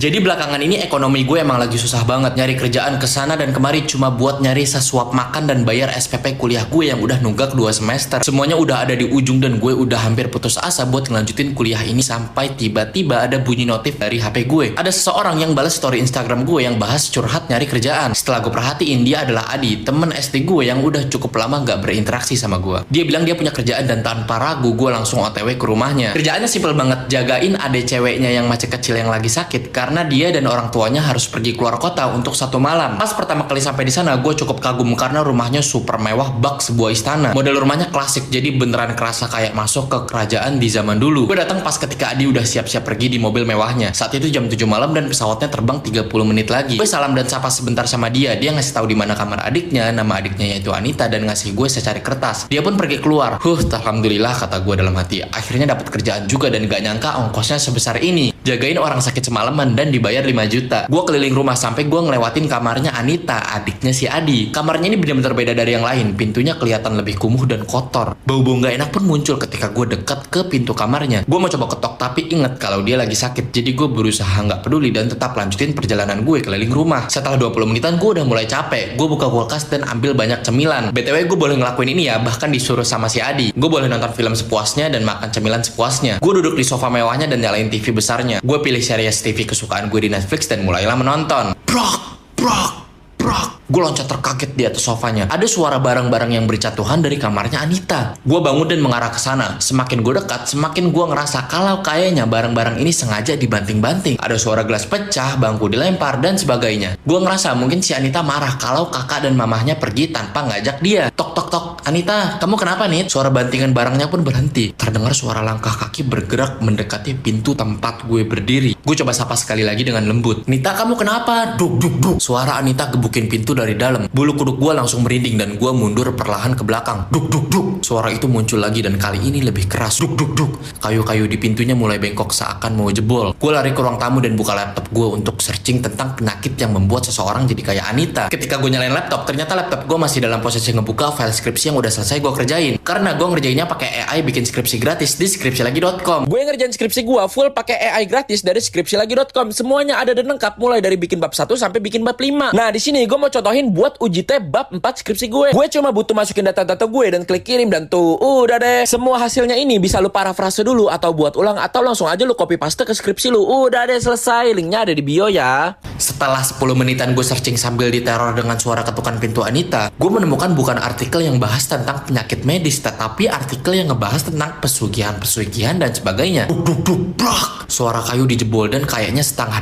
Jadi belakangan ini ekonomi gue emang lagi susah banget, nyari kerjaan kesana dan kemari cuma buat nyari sesuap makan dan bayar SPP kuliah gue yang udah nunggak 2 semester. Semuanya udah ada di ujung dan gue udah hampir putus asa buat ngelanjutin kuliah ini sampai tiba-tiba ada bunyi notif dari HP gue. Ada seseorang yang balas story Instagram gue yang bahas curhat nyari kerjaan. Setelah gue perhatiin, dia adalah Adi, temen SD gue yang udah cukup lama gak berinteraksi sama gue. Dia bilang dia punya kerjaan dan tanpa ragu gue langsung OTW ke rumahnya. Kerjaannya simpel banget, jagain adek ceweknya yang masih kecil yang lagi sakit karena dia dan orang tuanya harus pergi keluar kota untuk 1 malam. Pas pertama kali sampai di sana, gue cukup kagum karena rumahnya super mewah bak sebuah istana. Model rumahnya klasik, jadi beneran kerasa kayak masuk ke kerajaan di zaman dulu. Gue datang pas ketika Adi udah siap-siap pergi di mobil mewahnya. Saat itu jam 7 malam dan pesawatnya terbang 30 menit lagi. Gue salam dan sapa sebentar sama dia. Dia ngasih tahu di mana kamar adiknya, nama adiknya yaitu Anita, dan ngasih gue secari kertas. Dia pun pergi keluar. Alhamdulillah, kata gue dalam hati. Akhirnya dapat kerjaan juga dan gak nyangka ongkosnya sebesar ini. Jagain orang sakit semalaman dan dibayar 5 juta. Gue keliling rumah sampai gue ngelewatin kamarnya Anita, adiknya si Adi. Kamarnya ini benar-benar beda dari yang lain. Pintunya kelihatan lebih kumuh dan kotor. Bau-bau gak enak pun muncul ketika gue dekat ke pintu kamarnya. Gue mau coba ketok tapi inget kalau dia lagi sakit. Jadi gue berusaha nggak peduli dan tetap lanjutin perjalanan gue keliling rumah. Setelah 20 menitan gue udah mulai capek. Gue buka kulkas dan ambil banyak cemilan. BTW gue boleh ngelakuin ini ya, bahkan disuruh sama si Adi. Gue boleh nonton film sepuasnya dan makan cemilan sepuasnya. Gue duduk di sofa mewahnya dan nyalain TV besarnya. Gue pilih series TV kesukaan gue di Netflix dan mulailah menonton. Brok, brok, brok. Gue loncat terkaget di atas sofanya. Ada suara barang-barang yang berjatuhan dari kamarnya Anita. Gue bangun dan mengarah ke sana. Semakin gue dekat, semakin gue ngerasa kalau kayaknya barang-barang ini sengaja dibanting-banting. Ada suara gelas pecah, bangku dilempar, dan sebagainya. Gue ngerasa mungkin si Anita marah kalau kakak dan mamahnya pergi tanpa ngajak dia. Tok tok tok, Anita, kamu kenapa nih? Suara bantingan barangnya pun berhenti. Terdengar suara langkah kaki bergerak mendekati pintu tempat gue berdiri. Gue coba sapa sekali lagi dengan lembut. Nita, kamu kenapa? Duk duk duk. Suara Anita gebukin pintu dari dalam. Bulu kuduk gue langsung merinding dan gue mundur perlahan ke belakang. Duk duk duk. Suara itu muncul lagi dan kali ini lebih keras. Duk duk duk. Kayu-kayu di pintunya mulai bengkok seakan mau jebol. Gue lari ke ruang tamu dan buka laptop gue untuk searching tentang penyakit yang membuat seseorang jadi kayak Anita. Ketika gue nyalain laptop, ternyata laptop gue masih dalam posisi ngebuka file skripsi yang udah selesai gue kerjain. Karena gue ngerjainnya pakai AI bikin skripsi gratis di skripsilagi.com. Gue ngerjain skripsi gue full pakai AI gratis dari skripsilagi.com. Semuanya ada dan lengkap mulai dari bikin bab 1 sampai bikin bab 5. Nah, di sini gue mau contohin buat uji tes bab 4 skripsi gue. Gue cuma butuh masukin data-data gue dan klik kirim dan tuh, udah deh. Semua hasilnya ini bisa lu parafrase dulu atau buat ulang atau langsung aja lu copy paste ke skripsi lu. Udah deh, selesai. Linknya ada di bio ya. Setelah 10 menitan gue searching sambil diteror dengan suara ketukan pintu Anita, gue menemukan bukan artikel yang bahas tentang penyakit medis, tetapi artikel yang ngebahas tentang pesugihan-pesugihan dan sebagainya. Duk duk duk, brak. Suara kayu dijebol dan kayaknya setengah